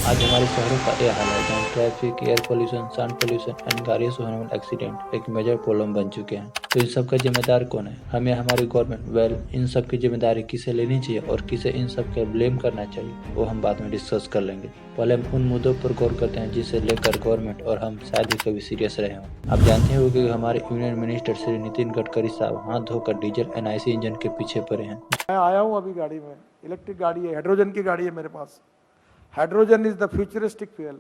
आज हमारे शहरों का ये हाल है जहाँ traffic, air pollution, sound pollution and गाड़ियों से होने वाले एक्सीडेंट एक मेजर प्रॉब्लम बन चुके हैं। तो इन सब का जिम्मेदार कौन है? हमें हमारी गवर्नमेंट? इन सब की जिम्मेदारी किसे लेनी चाहिए और किसे इन सब का ब्लेम करना चाहिए, वो हम बाद में डिस्कस कर लेंगे। पहले हम उन मुद्दों पर गौर करते हैं जिसे लेकर गवर्नमेंट और हम शायद ही कभी सीरियस रहे हों। आप जानते हो कि हमारे यूनियन मिनिस्टर श्री नितिन गडकरी साहब हाथ धोकर डीजल एनआईसी इंजन के पीछे पड़े हैं। मैं आया हूँ अभी गाड़ी में, इलेक्ट्रिक गाड़ी है, हाइड्रोजन की गाड़ी है मेरे पास। Hydrogen is the futuristic fuel.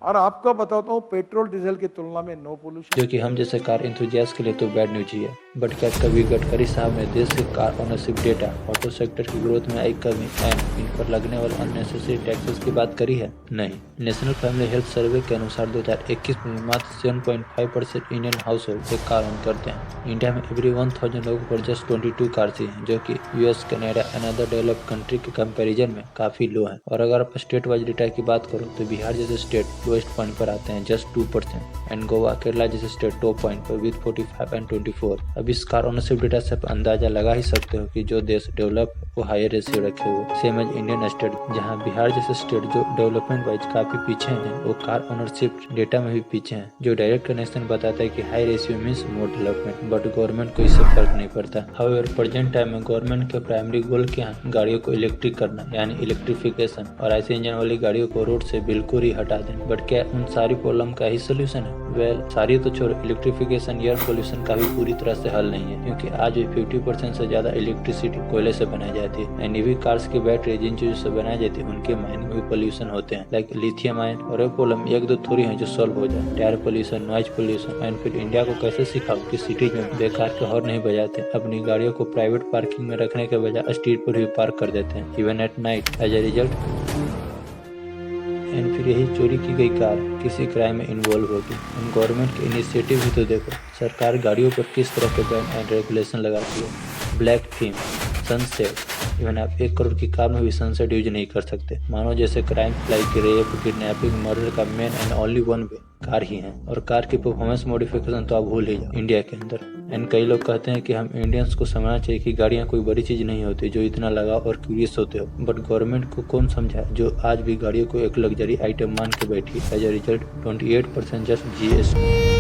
और आपको बताता हूँ पेट्रोल डीजल की तुलना में नो पोल्यूशन। जो कि हम जैसे कार इंथुजियास्ट के लिए तो बैड न्यूज ही है। बट क्या कभी गडकरी साहब ने देश के car ownership data, auto sector की ग्रोथ में आई कमी एंड इन पर लगने वाले अननेसेसरी टैक्सेस की बात करी है? नहीं। नेशनल फैमिली हेल्थ सर्वे के अनुसार 2021 में मात्र 7.5% इंडियन हाउस होल्ड एक कार ओन करते हैं। इंडिया में एवरी 1000 लोगों पर जस्ट 22 कार्स ही हैं, जो कि US, Canada and other developed country के कंपैरिजन में काफी लो है। और अगर आप स्टेट वाइज डेटा की बात करो तो बिहार जैसे स्टेट लोएस्ट पॉइंट पर आते हैं, जस्ट 2%, एंड गोवा, केरला जैसे स्टेट टॉप पॉइंट पर विद 45 एंड 24। अब इस कार ओनरशिप डेटा से आप अंदाजा लगा ही सकते हो कि जो देश डेवलप वो हायर रेशियो रखे हुए, सेम एज इंडियन स्टेट, जहां बिहार जैसे स्टेट जो डेवलपमेंट वाइज काफी पीछे हैं, वो कार ओनरशिप डेटा में भी पीछे हैं। जो डायरेक्ट कनेक्शन बताता है कि high ratio means more development, but government को इससे फर्क नहीं पड़ता। हाउएवर प्रेजेंट टाइम में गवर्नमेंट के प्राइमरी गोल क्या है? गाड़ियों को इलेक्ट्रिक करना, यानी इलेक्ट्रिफिकेशन, और ऐसे इंजन वाली गाड़ियों को रोड से बिल्कुल ही हटा देना। बट क्या उन सारी प्रॉब्लम का ही सोल्यूशन है? सारी तो छोड़ो, इलेक्ट्रिफिकेशन एयर पोल्यूशन का भी पूरी तरह से हल नहीं है, क्योंकि आज भी 50% से ज्यादा इलेक्ट्रिसिटी कोयले से बनाई जाती है। एंड ईवी कार्स की बैटरी जिन चीजों से बनाई जाती है उनके माइनिंग में भी पोल्यूशन होते हैं, लाइक लिथियम आयन। और ये प्रॉब्लम एक दो थोड़ी है जो सॉल्व हो जाए। Tyre pollution, noise pollution, and फिर इंडिया को कैसे सिखाओ कि सिटीज में बेकार के हॉर्न नहीं बजाते, अपनी गाड़ियों को प्राइवेट पार्किंग में रखने के बजाय स्ट्रीट पर भी पार्क कर देते हैं, even at night. As a result and फिर यही चोरी की गई कार किसी क्राइम में इन्वॉल्व होगी। हम गवर्नमेंट के इनिशिएटिव भी तो देखो, सरकार गाड़ियों पर किस तरह के बैन एंड रेगुलेशन लगाती है। ब्लैक थीम, सनसेट, इवन आप 1 करोड़ की कार में भी सनसेट यूज नहीं कर सकते। मानो जैसे crime like rape, kidnapping, murder का main and only one way car ही है। और कार की परफॉर्मेंस मॉडिफिकेशन तो आप भूल ही जाओ इंडिया के अंदर। एंड कई लोग कहते हैं कि हम इंडियंस को समझना चाहिए कि गाड़ियां कोई बड़ी चीज नहीं होती जो इतना लगाओ और क्यूरियस होते हो। बट गवर्नमेंट को कौन समझाए जो आज भी गाड़ियों को एक लग्जरी आइटम मान के बैठी। As a result 28% just GST.